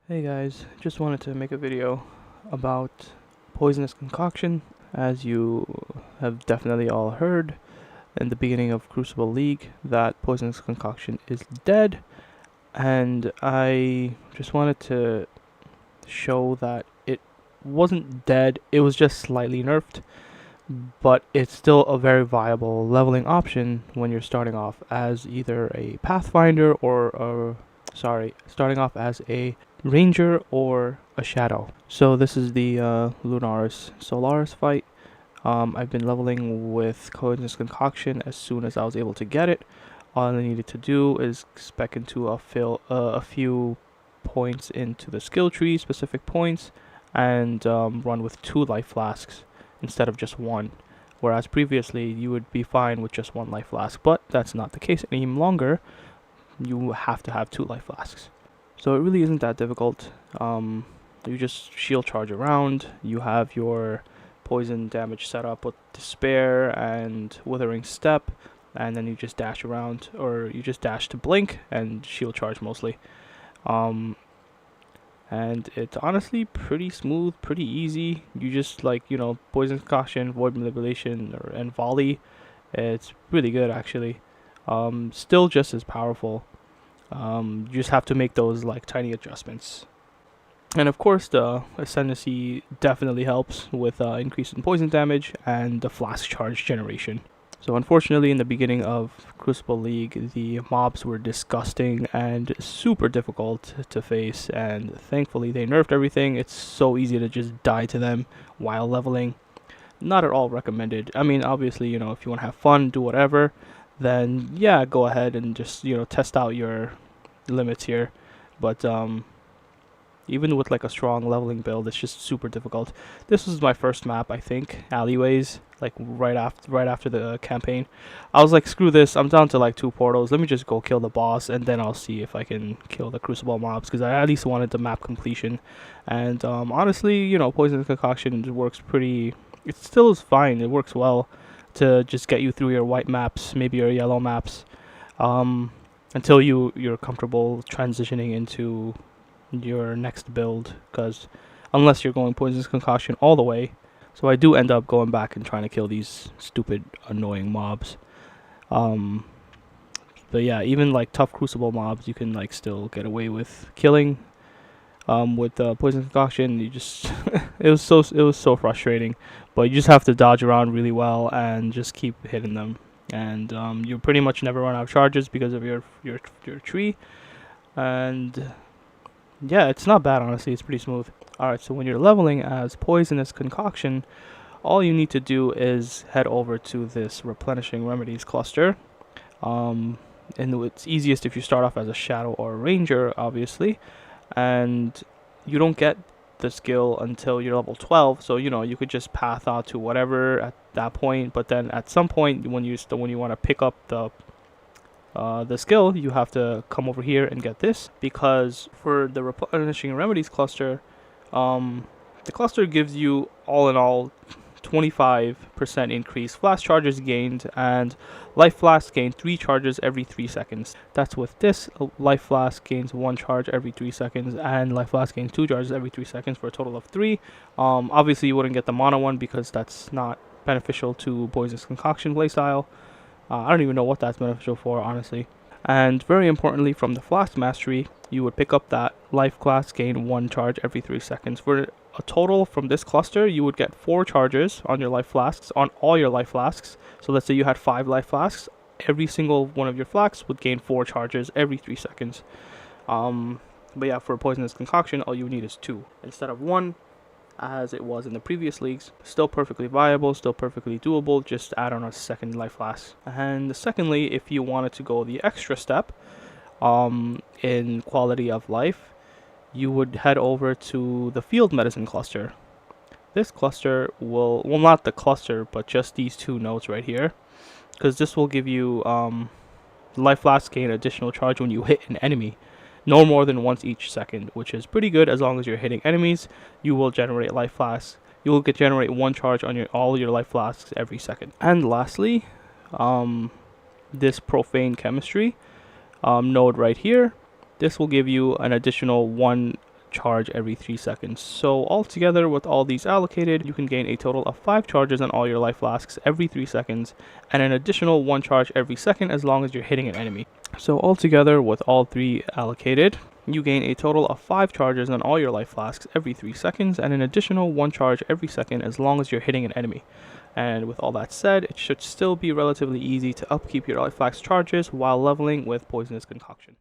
Hey guys, just wanted to make a video about Poisonous Concoction. As you have definitely all heard in the beginning of Crucible League, that Poisonous Concoction is dead, and I just wanted to show that it wasn't dead, it was just slightly nerfed, but it's still a very viable leveling option when you're starting off as either a Pathfinder or starting off as a Ranger or a Shadow. So this is the Lunaris Solaris fight. I've been leveling with Poisonous Concoction as soon as I was able to get it. All I needed to do is spec into a few points into the skill tree, specific points, and run with 2 life flasks instead of just 1. Whereas previously you would be fine with just 1 life flask, but that's not the case any longer. You have to have 2 life flasks. So it really isn't that difficult. You just shield charge around, you have your poison damage set up with Despair and Withering Step, and then you just dash around, or you just dash to blink and shield charge mostly. And it's honestly pretty smooth, pretty easy. You just Poison Concoction, Void Manipulation, and Volley. It's really good actually. Still just as powerful. You just have to make those tiny adjustments. And of course the Ascendancy definitely helps with increase in poison damage and the flask charge generation. So unfortunately in the beginning of Crucible League the mobs were disgusting and super difficult to face, and thankfully they nerfed everything. It's so easy to just die to them while leveling. Not at all recommended. I mean, obviously, if you want to have fun, do whatever, then yeah, go ahead and just test out your limits here. But even with a strong leveling build, it's just super difficult. This was my first map, I think, Alleyways, right after the campaign. I was like, screw this, I'm down to 2 portals, let me just go kill the boss and then I'll see if I can kill the Crucible mobs, because I at least wanted the map completion. And honestly, Poison Concoction works pretty, it still is fine, it works well to just get you through your white maps, maybe your yellow maps, until you're comfortable transitioning into your next build, because unless you're going Poisonous Concoction all the way. So I do end up going back and trying to kill these stupid annoying mobs. But yeah, even tough Crucible mobs you can still get away with killing. With Poison Concoction, you just it was so frustrating, but you just have to dodge around really well and just keep hitting them, and you pretty much never run out of charges because of your tree. And yeah, it's not bad honestly, it's pretty smooth. Alright, so when you're leveling as Poisonous Concoction, all you need to do is head over to this Replenishing Remedies cluster. And it's easiest if you start off as a Shadow or a Ranger, obviously. And you don't get the skill until you're level 12, so you could just path out to whatever at that point. But then at some point when you want to pick up the skill, you have to come over here and get this, because for the Replenishing Remedies cluster, the cluster gives you all in all 25% increase flash charges gained, and life flask gain 3 charges every 3 seconds. That's with this. Life flask gains 1 charge every 3 seconds, and life flask gains 2 charges every 3 seconds for a total of 3. Obviously you wouldn't get the mono one because that's not beneficial to Poisonous Concoction playstyle. I don't even know what that's beneficial for, honestly. And very importantly, from the Flask Mastery, you would pick up that life flask gain 1 charge every 3 seconds. For a total from this cluster, you would get 4 charges on your life flasks, on all your life flasks. So let's say you had 5 life flasks, every single one of your flasks would gain 4 charges every 3 seconds. But yeah, for Poisonous Concoction, all you need is 2 instead of 1, as it was in the previous leagues. Still perfectly viable, still perfectly doable, just add on a second life flask. And secondly, if you wanted to go the extra step in quality of life, you would head over to the Field Medicine cluster. This cluster will, well, not the cluster, but just these 2 nodes right here, because this will give you life flask gain additional charge when you hit an enemy, no more than once each second, which is pretty good. As long as you're hitting enemies, you will generate life flasks. You will generate 1 charge on all your life flasks every second. And lastly, this Profane Chemistry node right here. This will give you an additional 1 charge every 3 seconds. So altogether, with all these allocated, you can gain a total of 5 charges on all your life flasks every 3 seconds, and an additional 1 charge every second as long as you're hitting an enemy. So altogether, with all 3 allocated, you gain a total of 5 charges on all your life flasks every 3 seconds, and an additional 1 charge every second as long as you're hitting an enemy. And with all that said, it should still be relatively easy to upkeep your life flask charges while leveling with Poisonous Concoction.